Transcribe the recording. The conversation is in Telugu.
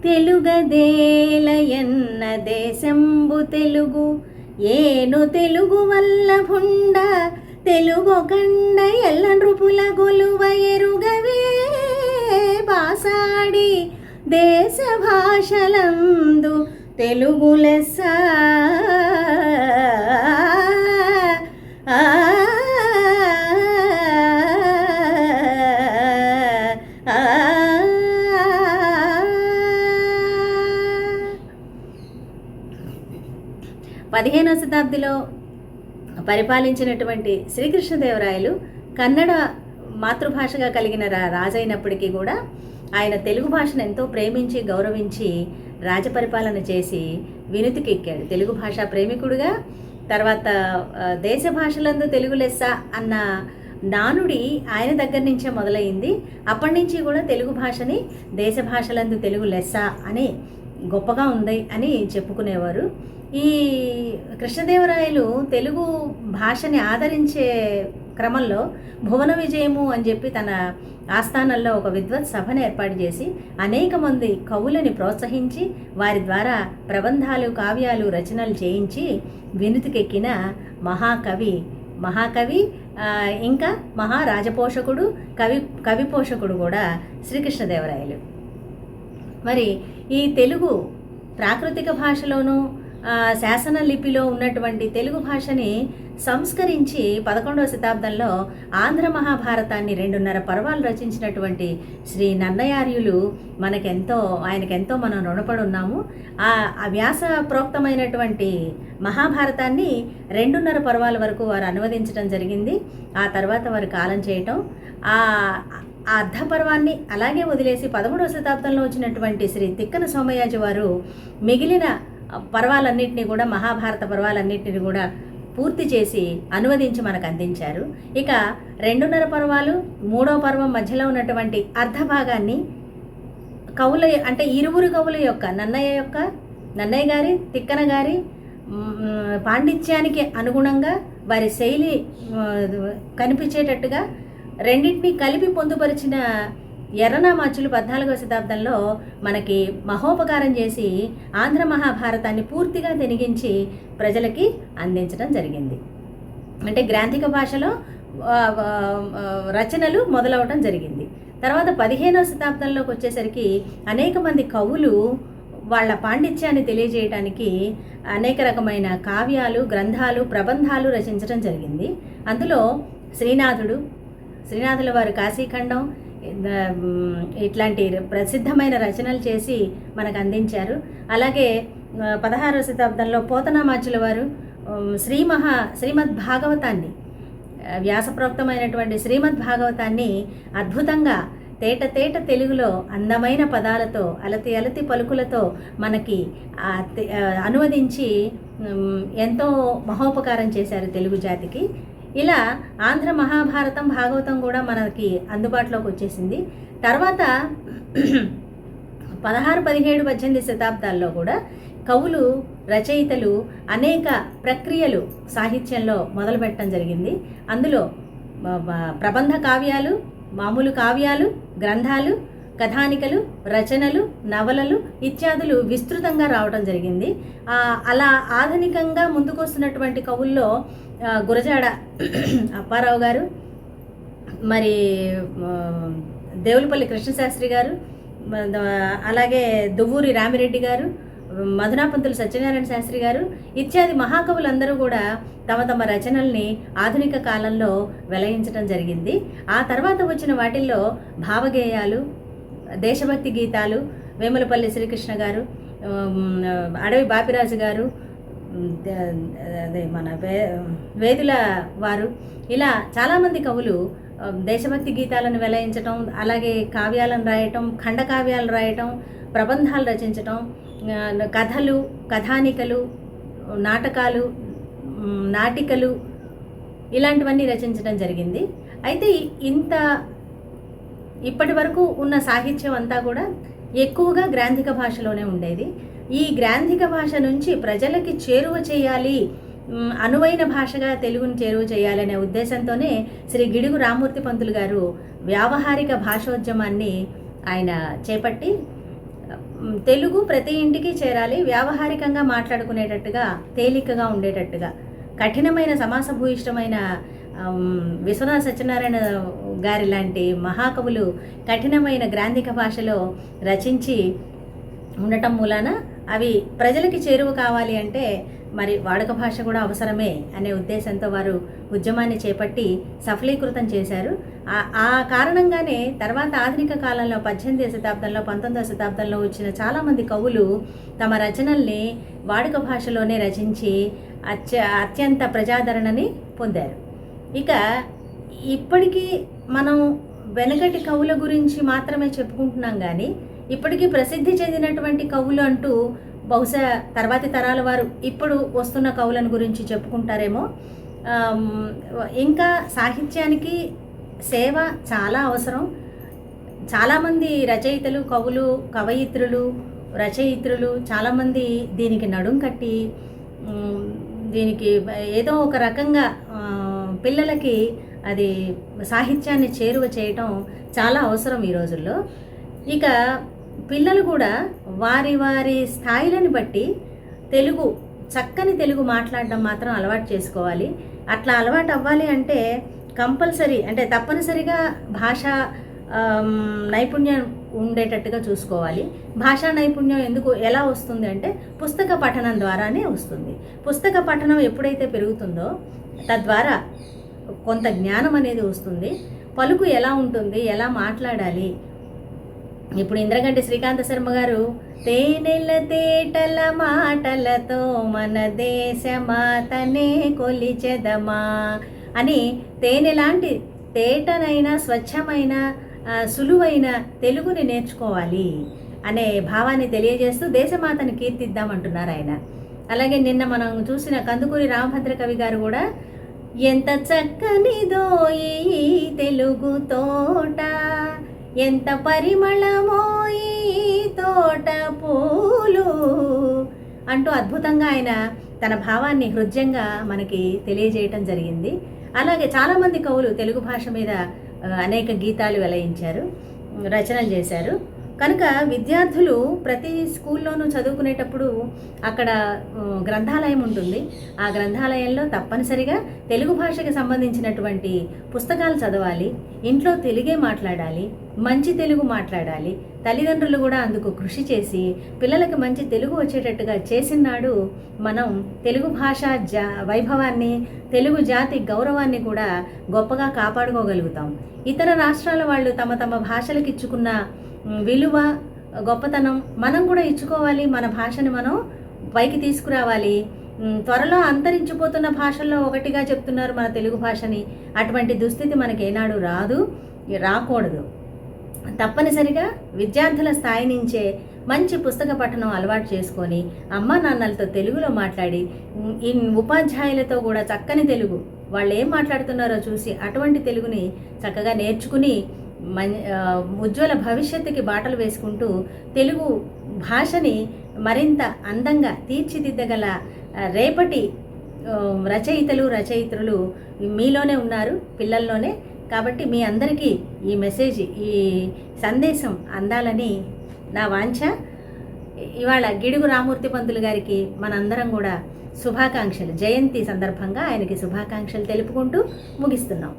తెలుగదేలయన్న దేశంబు తెలుగు ఏను తెలుగు వల్ల భుండ తెలుగు కండ ఎల్ల నృపుల గొలువ ఎరుగవే బాసాడి దేశ భాషలందు తెలుగు లెస్స పదిహేనవ శతాబ్దిలో పరిపాలించినటువంటి శ్రీకృష్ణదేవరాయలు కన్నడ మాతృభాషగా కలిగిన రాజైనప్పటికీ కూడా ఆయన తెలుగు భాషను ఎంతో ప్రేమించి గౌరవించి రాజపరిపాలన చేసి వినుతికి ఎక్కాడు. తెలుగు భాషా ప్రేమికుడుగా తర్వాత దేశ భాషలందు తెలుగు లెస్స అన్న నానుడి ఆయన దగ్గర నుంచే మొదలైంది. అప్పటి నుంచి కూడా తెలుగు భాషని దేశ భాషలందు తెలుగు లెస్స అని గొప్పగా ఉంది అని చెప్పుకునేవారు. ఈ కృష్ణదేవరాయలు తెలుగు భాషని ఆదరించే క్రమంలో భువన విజయము అని చెప్పి తన ఆస్థానంలో ఒక విద్వత్ సభను ఏర్పాటు చేసి అనేక మంది కవులని ప్రోత్సహించి వారి ద్వారా ప్రబంధాలు కావ్యాలు రచనలు చేయించి వినుతికెక్కిన మహాకవి ఇంకా మహారాజపోషకుడు కవి పోషకుడు కూడా శ్రీకృష్ణదేవరాయలు. మరి ఈ తెలుగు ప్రాకృతిక భాషలోనూ శాసన లిపిలో ఉన్నటువంటి తెలుగు భాషని సంస్కరించి 11వ శతాబ్దంలో ఆంధ్ర మహాభారతాన్ని 2.5 పర్వాలు రచించినటువంటి శ్రీ నన్నయార్యులు ఆయనకెంతో మనం రుణపడి ఉన్నాము. ఆ వ్యాస ప్రోక్తమైనటువంటి మహాభారతాన్ని 2.5 పర్వాల వరకు వారు అనువదించడం జరిగింది. ఆ తర్వాత వారు కాలం చేయటం, ఆ అర్ధపర్వాన్ని అలాగే వదిలేసి 11వ శతాబ్దంలో వచ్చినటువంటి శ్రీ తిక్కన సోమయాజి వారు మిగిలిన పర్వాలన్నింటినీ కూడా మహాభారత పర్వాలన్నింటినీ కూడా పూర్తి చేసి అనువదించి మనకు అందించారు. ఇక 2.5 పర్వాలు 3వ పర్వం మధ్యలో ఉన్నటువంటి అర్ధ భాగాన్ని కవుల అంటే ఇరువురు కవుల యొక్క నన్నయ్య గారి తిక్కన గారి పాండిత్యానికి అనుగుణంగా వారి శైలి కనిపించేటట్టుగా రెండింటినీ కలిపి పొందుపరిచిన ఎర్రనామాచులు 14వ శతాబ్దంలో మనకి మహోపకారం చేసి ఆంధ్ర మహాభారతాన్ని పూర్తిగా తెనిగించి ప్రజలకి అందించడం జరిగింది. అంటే గ్రాంథిక భాషలో రచనలు మొదలవటం జరిగింది. తర్వాత 15వ శతాబ్దంలోకి వచ్చేసరికి అనేక మంది కవులు వాళ్ళ పాండిత్యాన్ని తెలియజేయడానికి అనేక రకమైన కావ్యాలు, గ్రంథాలు, ప్రబంధాలు రచించడం జరిగింది. అందులో శ్రీనాథుల వారు కాశీఖండం ఇట్లాంటి ప్రసిద్ధమైన రచనలు చేసి మనకు అందించారు. అలాగే 16వ శతాబ్దంలో పోతనామాచుల వారు శ్రీమద్ భాగవతాన్ని వ్యాసప్రోక్తమైనటువంటి శ్రీమద్ భాగవతాన్ని అద్భుతంగా తేట తెలుగులో అందమైన పదాలతో అలతి పలుకులతో మనకి అనువదించి ఎంతో మహోపకారం చేశారు తెలుగు జాతికి. ఇలా ఆంధ్ర మహాభారతం భాగవతం కూడా మనకి అందుబాటులోకి వచ్చేసింది. తర్వాత 16, 17, 18 శతాబ్దాల్లో కూడా కవులు, రచయితలు అనేక ప్రక్రియలు సాహిత్యంలో మొదలుపెట్టడం జరిగింది. అందులో ప్రబంధ కావ్యాలు, మామూలు కావ్యాలు, గ్రంథాలు, కథానికలు, రచనలు, నవలలు ఇత్యాదులు విస్తృతంగా రావడం జరిగింది. అలా ఆధునికంగా ముందుకొస్తున్నటువంటి కవుల్లో గురజాడ అప్పారావు గారు, మరి దేవులపల్లి కృష్ణశాస్త్రి గారు, అలాగే దువ్వూరి రామిరెడ్డి గారు, మధునాపంతులు సత్యనారాయణ శాస్త్రి గారు ఇత్యాది మహాకవులందరూ కూడా తమ రచనల్ని ఆధునిక కాలంలో వెలయించడం జరిగింది. ఆ తర్వాత వచ్చిన వాటిల్లో భావగేయాలు, దేశభక్తి గీతాలు వేములపల్లి శ్రీకృష్ణ గారు, అడవి బాపిరాజు గారు, అదే మన వేదుల వారు, ఇలా చాలామంది కవులు దేశభక్తి గీతాలను వెలయించటం, అలాగే కావ్యాలను రాయటం, ఖండకావ్యాలు రాయటం, ప్రబంధాలు రచించటం, కథలు, కథానికలు, నాటకాలు, నాటికలు ఇలాంటివన్నీ రచించడం జరిగింది. అయితే ఇప్పటి వరకు ఉన్న సాహిత్యం అంతా కూడా ఎక్కువగా గ్రాంథిక భాషలోనే ఉండేది. ఈ గ్రాంథిక భాష నుంచి ప్రజలకి చేరువ చేయాలి, అనువైన భాషగా తెలుగుని చేరువ చేయాలనే ఉద్దేశంతోనే శ్రీ గిడుగు రామ్మూర్తి పంతులు గారు వ్యావహారిక భాషోద్యమాన్ని ఆయన చేపట్టి తెలుగు ప్రతి ఇంటికి చేరాలి, వ్యావహారికంగా మాట్లాడుకునేటట్టుగా, తేలికగా ఉండేటట్టుగా. కఠినమైన సమాసభూయిష్టమైన విశ్వనాథ సత్యనారాయణ గారి లాంటి మహాకవులు కఠినమైన గ్రాంధిక భాషలో రచించి ఉండటం మూలాన అవి ప్రజలకి చేరువ కావాలి అంటే మరి వాడుక భాష కూడా అవసరమే అనే ఉద్దేశంతో వారు ఉద్యమాన్ని చేపట్టి సఫలీకృతం చేశారు. ఆ కారణంగానే తర్వాత ఆధునిక కాలంలో 18వ శతాబ్దంలో 19వ శతాబ్దంలో వచ్చిన చాలామంది కవులు తమ రచనల్ని వాడుక భాషలోనే రచించి అత్యంత ప్రజాదరణని పొందారు. ఇక ఇప్పటికీ మనం వెనకటి కవుల గురించి మాత్రమే చెప్పుకుంటున్నాం, కానీ ఇప్పటికీ ప్రసిద్ధి చెందినటువంటి కవులు అంటూ బహుశా తర్వాతి తరాల వారు ఇప్పుడు వస్తున్న కవులను గురించి చెప్పుకుంటారేమో. ఇంకా సాహిత్యానికి సేవ చాలా అవసరం. చాలామంది రచయితలు, కవులు, కవయిత్రులు, రచయిత్రులు చాలామంది దీనికి నడుం కట్టి దీనికి ఏదో ఒక రకంగా పిల్లలకి అది సాహిత్యాన్ని చేరువ చేయటం చాలా అవసరం ఈ రోజుల్లో. ఇక పిల్లలు కూడా వారి వారి స్థాయిలను బట్టి చక్కని తెలుగు మాట్లాడడం మాత్రం అలవాటు చేసుకోవాలి. అట్లా అలవాటు అవ్వాలి అంటే కంపల్సరీ, అంటే తప్పనిసరిగా భాషా నైపుణ్యం ఉండేటట్టుగా చూసుకోవాలి. భాషా నైపుణ్యం ఎలా వస్తుంది అంటే పుస్తక పఠనం ద్వారానే వస్తుంది. పుస్తక పఠనం ఎప్పుడైతే పెరుగుతుందో తద్వారా కొంత జ్ఞానం అనేది వస్తుంది. పలుకు ఎలా ఉంటుంది, ఎలా మాట్లాడాలి. ఇప్పుడు ఇంద్రగంటి శ్రీకాంత శర్మ గారు తేనెల తేటల మాటలతో మన దేశమాతనే కొలిచెదమా అని తేనె లాంటి తేటనైన స్వచ్ఛమైన సులువైన తెలుగుని నేర్చుకోవాలి అనే భావాన్ని తెలియజేస్తూ దేశమాతని కీర్తిద్దామంటున్నారు ఆయన. అలాగే నిన్న మనం చూసిన కందుకూరి రామభద్ర కవి గారు కూడా ఎంత చక్కనిదో ఈ తెలుగు తోట, ఎంత పరిమళమో ఈ తోట పూలు అంటూ అద్భుతంగా ఆయన తన భావాన్ని హృద్యంగా మనకి తెలియజేయటం జరిగింది. అలాగే చాలామంది కవులు తెలుగు భాష మీద అనేక గీతాలు వెలయించారు, రచనలు చేశారు. కనుక విద్యార్థులు ప్రతి స్కూల్లోనూ చదువుకునేటప్పుడు అక్కడ గ్రంథాలయం ఉంటుంది. ఆ గ్రంథాలయంలో తప్పనిసరిగా తెలుగు భాషకి సంబంధించినటువంటి పుస్తకాలు చదవాలి. ఇంట్లో తెలుగే మాట్లాడాలి, మంచి తెలుగు మాట్లాడాలి. తల్లిదండ్రులు కూడా అందుకు కృషి చేసి పిల్లలకి మంచి తెలుగు వచ్చేటట్టుగా చేసినాడు మనం తెలుగు భాష వైభవాన్ని, తెలుగు జాతి గౌరవాన్ని కూడా గొప్పగా కాపాడుకోగలుగుతాం. ఇతర రాష్ట్రాల వాళ్ళు తమ తమ భాషలకు ఇచ్చుకున్న విలువ, గొప్పతనం మనం కూడా ఇచ్చుకోవాలి. మన భాషని మనం పైకి తీసుకురావాలి. త్వరలో అంతరించిపోతున్న భాషల్లో ఒకటిగా చెప్తున్నారు మన తెలుగు భాషని. అటువంటి దుస్థితి మనకి ఏనాడు రాకూడదు. తప్పనిసరిగా విద్యార్థుల స్థాయి నుంచే మంచి పుస్తక పఠనం అలవాటు చేసుకొని అమ్మా నాన్నలతో తెలుగులో మాట్లాడి, ఈ ఉపాధ్యాయులతో కూడా చక్కని తెలుగు వాళ్ళు ఏం మాట్లాడుతున్నారో చూసి అటువంటి తెలుగుని చక్కగా నేర్చుకుని ఉజ్వల భవిష్యత్తుకి బాటలు వేసుకుంటూ తెలుగు భాషని మరింత అందంగా తీర్చిదిద్దగల రేపటి రచయిత్రులు మీలోనే ఉన్నారు, పిల్లల్లోనే. కాబట్టి మీ అందరికీ ఈ మెసేజ్, ఈ సందేశం అందాలని నా వాంఛ. ఇవాళ గిడుగు రామూర్తి పంతులు గారికి మనందరం కూడా శుభాకాంక్షలు, జయంతి సందర్భంగా ఆయనకి శుభాకాంక్షలు తెలుపుకుంటూ ముగిస్తున్నాం.